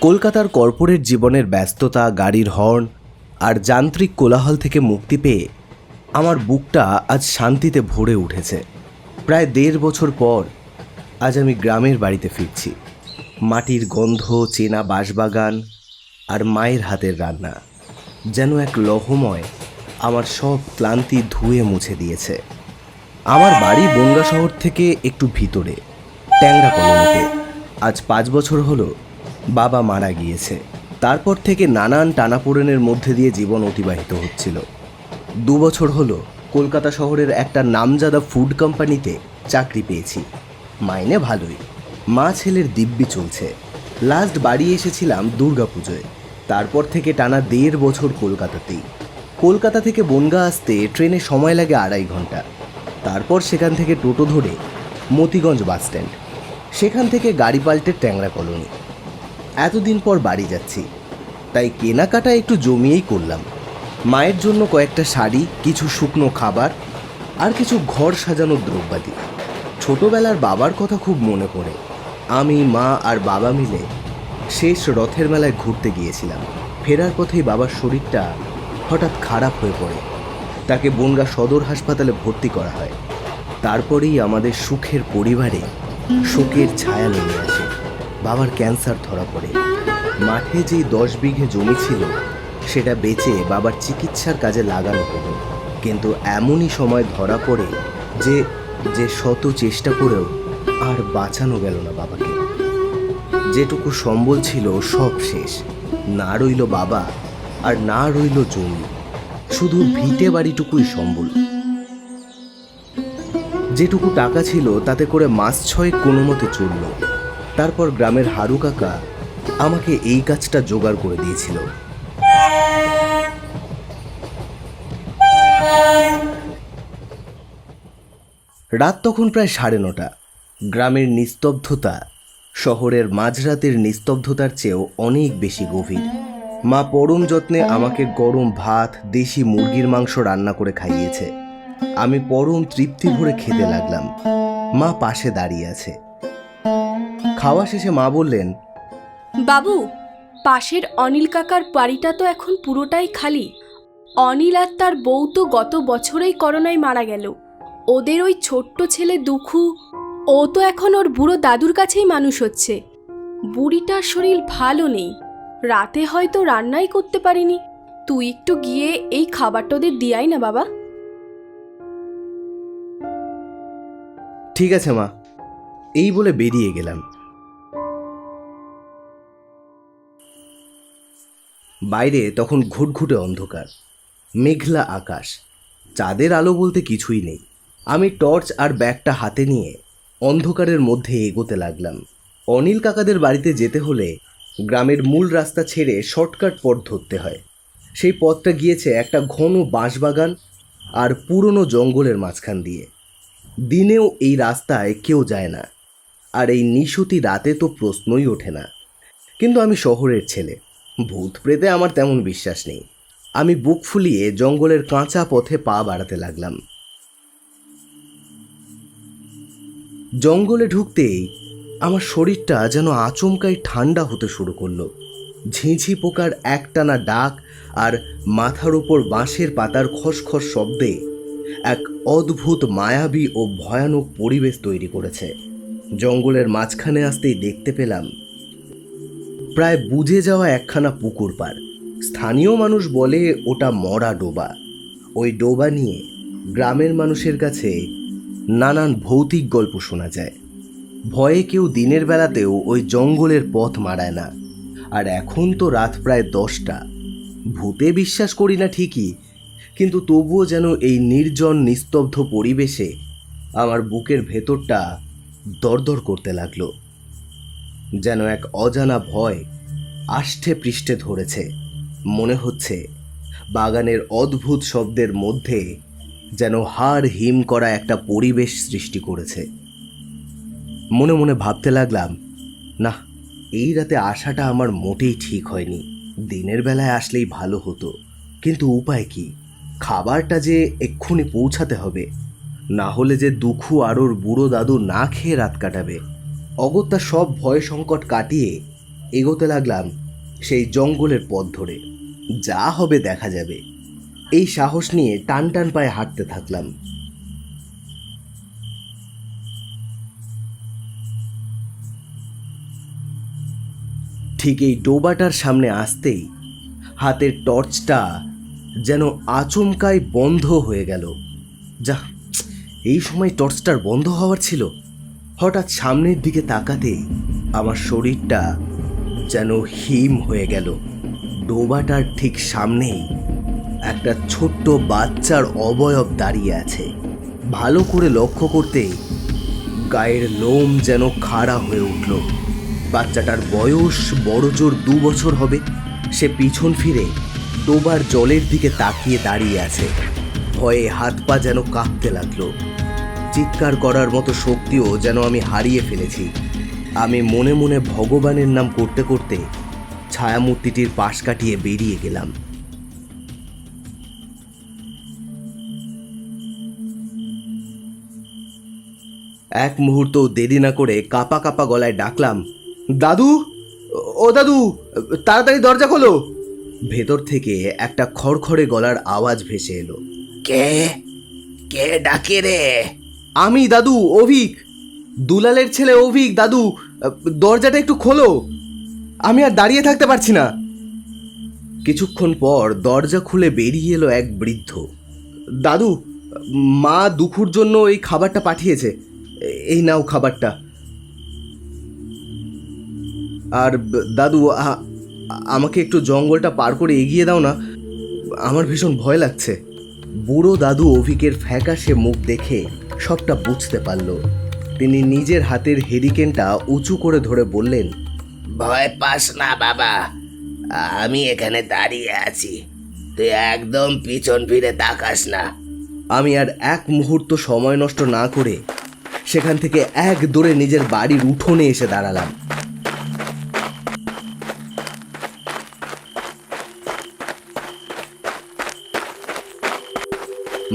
কলকাতার কর্পোরেট জীবনের ব্যস্ততা, গাড়ির হর্ন আর যান্ত্রিক কোলাহল থেকে মুক্তি পেয়ে আমার বুকটা আজ শান্তিতে ভরে উঠেছে। প্রায় ১.৫ বছর পর আজ আমি গ্রামের বাড়িতে ফিরছি। মাটির গন্ধ, চেনা বাঁশবাগান আর মায়ের হাতের রান্না যেন এক লহময় আমার সব ক্লান্তি ধুয়ে মুছে দিয়েছে। আমার বাড়ি বনগাঁ শহর থেকে একটু ভিতরে, ট্যাংরা কলোনিতে। আজ ৫ বছর হলো বাবা মারা গিয়েছে। তারপর থেকে নানান টানাপোড়েনের মধ্যে দিয়ে জীবন অতিবাহিত হচ্ছিল। ২ বছর হলো কলকাতা শহরের একটা নামজাদা ফুড কোম্পানিতে চাকরি পেয়েছি। মাইনে ভালোই, মা ছেলের দিব্যি চলছে। লাস্ট বাড়ি এসেছিলাম দুর্গাপুজোয়। তারপর থেকে টানা ১.৫ বছর কলকাতাতেই। কলকাতা থেকে বনগাঁ আসতে ট্রেনে সময় লাগে ২.৫ ঘন্টা। তারপর সেখান থেকে টোটো ধরে মতিগঞ্জ বাস স্ট্যান্ড, সেখান থেকে গাড়ি পাল্টে ট্যাংরা কলোনি। এতদিন পর বাড়ি যাচ্ছি, তাই কেনাকাটা একটু জমিয়েই করলাম। মায়ের জন্য কয়েকটা শাড়ি, কিছু শুকনো খাবার আর কিছু ঘর সাজানোর দ্রব্যাদি। ছোটবেলার বাবার কথা খুব মনে পড়ে। আমি, মা আর বাবা মিলে শেষ রথের মেলায় ঘুরতে গিয়েছিলাম। ফেরার পথেই বাবার শরীরটা হঠাৎ খারাপ হয়ে পড়ে। তাকে বনগাঁ সদর হাসপাতালে ভর্তি করা হয়। তারপরেই আমাদের সুখের পরিবারে শোকের ছায়া নেমে আসে। বাবার ক্যান্সার ধরা পড়ে। মাঠে যেই ১০ বিঘে জমি ছিল সেটা বেচে বাবার চিকিৎসার কাজে লাগানো হলো। কিন্তু এমনই সময় ধরা পড়ে যে শত চেষ্টা করেও আর বাঁচানো গেল না বাবাকে। যেটুকু সম্বল ছিল সব শেষ। না রইল বাবা আর না রইল জমি, শুধু ভিটে বাড়িটুকুই সম্বল। যেটুকু টাকা ছিল তাতে করে মাস ৬ কোনো মতে চলল। তারপর গ্রামের হারু কাকা আমাকে এই কাজটা জোগাড় করে দিয়েছিল। রাত তখন প্রায় ৯:৩০। গ্রামের নিস্তব্ধতা শহরের মাঝরাতের নিস্তব্ধতার চেয়েও অনেক বেশি গভীর। মা পরম যত্নে আমাকে গরম ভাত, দেশি মুরগির মাংস রান্না করে খাইয়েছে। আমি পরম তৃপ্তি ভরে খেতে লাগলাম। মা পাশে দাঁড়িয়ে আছে। খাওয়া শেষে মা বললেন, বাবু, পাশের অনিল কাকার বাড়িটা তো এখন পুরোটাই খালি। অনিল আর তার বউ তো গত বছরেই করোনায় মারা গেল। ওদের ওই ছোট্ট ছেলে দুখু, ও তো এখন ওর বুড়ো দাদুর কাছেই মানুষ হচ্ছে। বুড়িটার শরীর ভালো নেই, রাতে হয়তো রান্নাই করতে পারিনি। তুই একটু গিয়ে এই খাবারটা ওদের দিয়াই না বাবা। ঠিক আছে মা, এই বলে বেরিয়ে গেলাম। বাইরে তখন ঘুটঘুটে অন্ধকার, মেঘলা আকাশ, চাঁদের আলো বলতে কিছুই নেই। আমি টর্চ আর ব্যাগটা হাতে নিয়ে অন্ধকারের মধ্যে এগোতে লাগলাম। অনিল কাকাদের বাড়িতে যেতে হলে গ্রামের মূল রাস্তা ছেড়ে শর্টকাট পথ ধরতে হয়। সেই পথটা গিয়েছে একটা ঘন বাঁশবাগান আর পুরনো জঙ্গলের মাঝখান দিয়ে। দিনেও এই রাস্তায় কেউ যায় না, আর এই নিশুতি রাতে তো প্রশ্নই ওঠে না। কিন্তু আমি শহরের ছেলে, ভূত প্রেতে আমার তেমন বিশ্বাস নেই। আমি বুক ফুলিয়ে জঙ্গলের কাঁচা পথে পা বাড়াতে লাগলাম। জঙ্গলে ঢুকতেই আমার শরীরটা যেন আচমকাই ঠান্ডা হতে শুরু করলো। ঝিঁঝি পোকার একটানা ডাক আর মাথার উপর বাঁশের পাতার খসখস শব্দে এক অদ্ভুত মায়াবী ও ভয়ানক পরিবেশ তৈরি করেছে। জঙ্গলের মাঝখানে আসতেই দেখতে পেলাম প্রায় বুঝে যাওয়া একখানা পুকুর পাড়। স্থানীয় মানুষ বলে ওটা মরা ডোবা। ওই ডোবা নিয়ে গ্রামের মানুষের কাছে নানান ভৌতিক গল্প শোনা যায়। ভয়ে কেউ দিনের বেলাতেও ওই জঙ্গলের পথ মারায় না। আর এখন তো রাত প্রায় ১০টা। ভূতে বিশ্বাস করি না ঠিকই, কিন্তু তবুও যেন এই নির্জন নিস্তব্ধ পরিবেশে আমার বুকের ভেতরটা দরদর করতে লাগলো। যেন এক অজানা ভয় আষ্ঠে পৃষ্ঠে ধরেছে। মনে হচ্ছে বাগানের অদ্ভুত শব্দের মধ্যে যেন হাড় হিম করা একটা পরিবেশ সৃষ্টি করেছে। মনে মনে ভাবতে লাগলাম, না, এই রাতে আসাটা আমার মোটেই ঠিক হয়নি। দিনের বেলায় আসলেই ভালো হতো, কিন্তু উপায় কি? খাবারটা যে এক্ষুনি পৌঁছাতে হবে, না হলে যে দুখু আর ওর বুড়ো দাদু না খেয়ে রাত কাটাবে। অগত্যা সব ভয় সংকট কাটিয়ে এগোতে লাগলাম সেই জঙ্গলের পথ ধরে। যা হবে দেখা যাবে, এই সাহস নিয়ে টান টান পায়ে হাঁটতে থাকলাম। ঠিক এই ডোবাটার সামনে আসতেই হাতের টর্চটা যেন আচমকাই বন্ধ হয়ে গেল। যা, এই সময় টর্চটার বন্ধ হওয়ার ছিল। হঠাৎ সামনের দিকে তাকাতে আমার শরীরটা যেন হিম হয়ে গেল। ডোবাটার ঠিক সামনেই একটা ছোট্ট বাচ্চার অবয়ব দাঁড়িয়ে আছে। ভালো করে লক্ষ্য করতেই গায়ের লোম যেন খাড়া হয়ে উঠল। বাচ্চাটার বয়স বড়জোর 2 বছর হবে। সে পিছন ফিরে ডোবার জলের দিকে তাকিয়ে দাঁড়িয়ে আছে। ভয়ে হাত পা যেন কাঁপতে লাগলো। চিৎকার করার মতো শক্তিও যেন আমি হারিয়ে ফেলেছি। আমি মনে মনে ভগবানের নাম করতে করতে ছায়ামূর্তিটির পাশ কাটিয়ে বেরিয়ে গেলাম। এক মুহূর্ত দেরি না করে কাঁপা কাঁপা গলায় ডাকলাম, দাদু, ও দাদু, তাড়াতাড়ি দরজা খোলো। ভেতর থেকে একটা খড়খড়ে গলার আওয়াজ ভেসে এলো। কে কে ডাকে রে? আমি দাদু, অভিক, দুলালের ছেলে অভিক। দাদু, দরজাটা একটু খোলো, আমি আর দাঁড়িয়ে থাকতে পারছি না। কিছুক্ষণ পর দরজা খুলে বেরিয়ে এলো এক বৃদ্ধ। দাদু, মা দুখুর জন্য এই খাবারটা পাঠিয়েছে, এই নাও খাবারটা। আর দাদু, আমাকে একটু জঙ্গলটা পার করে এগিয়ে দাও না, আমার ভীষণ ভয় লাগছে। বুড়ো দাদু অভিকের ফ্যাকাশে মুখ দেখে সবটা বুঝতে পারল। তিনি নিজের হাতের হেরিকেনটা উঁচু করে ধরে বললেন, ভয় পাস না বাবা, আমি এখানে দাঁড়িয়ে আছি, তুই একদম পিছন ফিরে তাকাস না। আমি আর এক মুহূর্ত সময় নষ্ট না করে সেখান থেকে এক দৌড়ে নিজের বাড়ির উঠোনে এসে দাঁড়ালাম।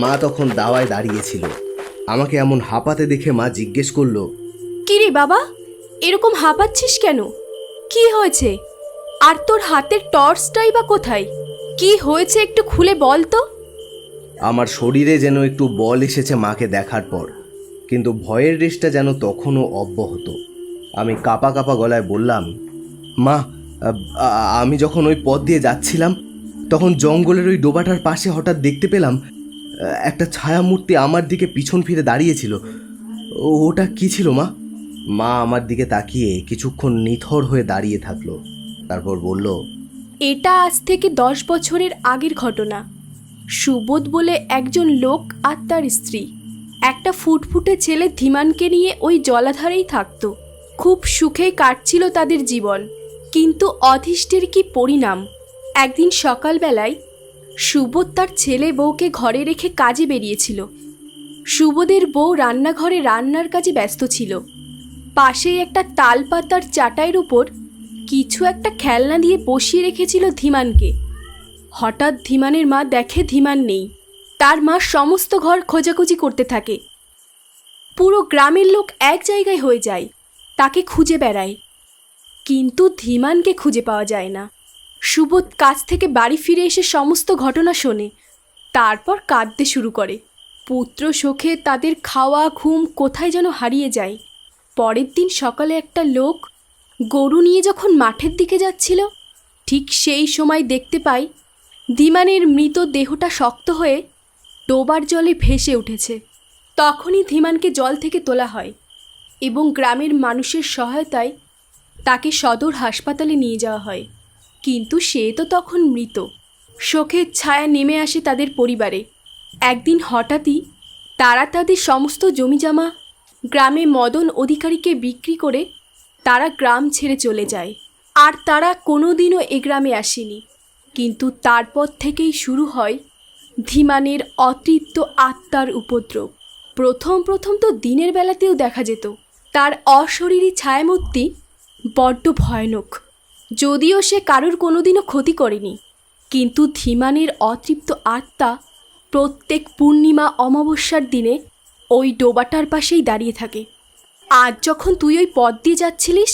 মা তখন দাওয়ায় দাঁড়িয়েছিল। আমাকে এমন হাঁপাতে দেখে মা জিজ্ঞেস করলো, কি রে বাবা, এরকম হাঁপাচ্ছিস কেন? কি হয়েছে? আর তোর হাতের টর্চটাই বা কোথায়? কি হয়েছে একটু খুলে বল তো। আমার শরীরে যেন একটু বল এসেছে মাকে দেখার পর, কিন্তু ভয়ের রেশটা যেন তখনও অব্যাহত। আমি কাঁপা কাঁপা গলায় বললাম, মা, আমি যখন ওই পথ দিয়ে যাচ্ছিলাম তখন জঙ্গলের ওই ডোবাটার পাশে হঠাৎ দেখতে পেলাম একটা ছায়ামূর্তি আমার দিকে পিছন ফিরে দাঁড়িয়েছিল। ওটা কি ছিল মা? মা আমার দিকে তাকিয়ে কিছুক্ষণ নিথর হয়ে দাঁড়িয়ে থাকলো, তারপর বলল, এটা আজ থেকে 10 বছরের আগের ঘটনা। সুবোধ বলে একজন লোক আর তার স্ত্রী একটা ফুটফুটে ছেলে ধীমানকে নিয়ে ওই জলাধারেই থাকতো। খুব সুখেই কাটছিল তাদের জীবন। কিন্তু অধিষ্ঠের কি পরিণাম! একদিন সকালবেলায় সুবোধ তার ছেলে বউকে ঘরে রেখে কাজে বেরিয়েছিল। সুবোধের বউ রান্নাঘরে রান্নার কাজে ব্যস্ত ছিল। পাশেই একটা তাল পাতার চাটাইয়ের উপর কিছু একটা খেলনা দিয়ে বসিয়ে রেখেছিল ধীমানকে। হঠাৎ ধীমানের মা দেখে ধীমান নেই। তার মা সমস্ত ঘর খোঁজাখুঁজি করতে থাকে। পুরো গ্রামের লোক এক জায়গায় হয়ে যায়, তাকে খুঁজে বেড়ায়, কিন্তু ধীমানকে খুঁজে পাওয়া যায় না। সুবোধ কাজ থেকে বাড়ি ফিরে এসে সমস্ত ঘটনা শোনে, তারপর কাঁদতে শুরু করে। পুত্র শোকে তাদের খাওয়া ঘুম কোথায় যেন হারিয়ে যায়। পরের দিন সকালে একটা লোক গরু নিয়ে যখন মাঠের দিকে যাচ্ছিল, ঠিক সেই সময় দেখতে পাই ধীমানের মৃত দেহটা শক্ত হয়ে ডোবার জলে ভেসে উঠেছে। তখনই ধীমানকে জল থেকে তোলা হয় এবং গ্রামের মানুষের সহায়তায় তাকে সদর হাসপাতালে নিয়ে যাওয়া হয়। কিন্তু সে তো তখন মৃত। শোকের ছায়া নেমে আসে তাদের পরিবারে। একদিন হঠাৎই তারা তাদের সমস্ত জমিজমা গ্রামে মদন অধিকারীকে বিক্রি করে তারা গ্রাম ছেড়ে চলে যায়। আর তারা কোনোদিনও এ গ্রামে আসেনি। কিন্তু তারপর থেকেই শুরু হয় ধীমানের অতৃপ্ত আত্মার উপদ্রব। প্রথম তো দিনের বেলাতেও দেখা যেত। তার অশরীরী ছায়ামূর্তি বড্ড ভয়ানক। যদিও সে কারোর কোনোদিনও ক্ষতি করেনি, কিন্তু ধীমানের অতৃপ্ত আত্মা প্রত্যেক পূর্ণিমা অমাবস্যার দিনে ওই ডোবাটার পাশেই দাঁড়িয়ে থাকে। আজ যখন তুই ওই পথ দিয়ে যাচ্ছিলিস,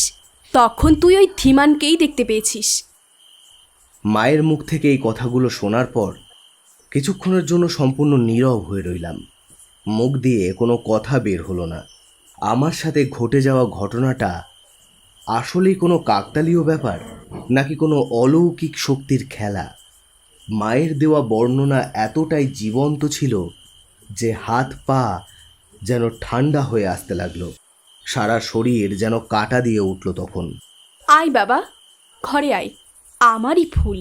তখন তুই ওই ধীমানকেই দেখতে পেয়েছিস। মায়ের মুখ থেকে এই কথাগুলো শোনার পর কিছুক্ষণের জন্য সম্পূর্ণ নীরব হয়ে রইলাম। মুখ দিয়ে কোনো কথা বের হলো না। আমার সাথে ঘটে যাওয়া ঘটনাটা আসলেই কোনো কাকতালীয় ব্যাপার, নাকি কোনো অলৌকিক শক্তির খেলা? মায়ের দেওয়া বর্ণনা এতটাই জীবন্ত ছিল যে হাত পা যেন ঠান্ডা হয়ে আসতে লাগলো। সারা শরীর যেন কাঁটা দিয়ে উঠল তখন। আয় বাবা, ঘরে আয়। আমারই ভুল,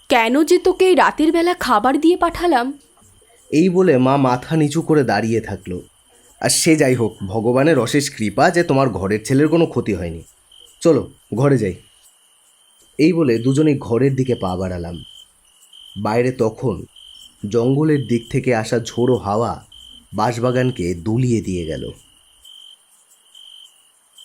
কেন যে তোকে এই রাতের বেলা খাবার দিয়ে পাঠালাম। এই বলে মা মাথা নিচু করে দাঁড়িয়ে থাকলো। আর সে যাই হোক, ভগবানের অশেষ কৃপা যে তোমার ঘরের ছেলের কোনো ক্ষতি হয়নি। চলো ঘরে যাই। এই বলে দুজনেই ঘরের দিকে পা বাড়ালাম। বাইরে তখন জঙ্গলের দিক থেকে আসা ঝোড়ো হাওয়া বাঁশবাগানকে দুলিয়ে দিয়ে গেল।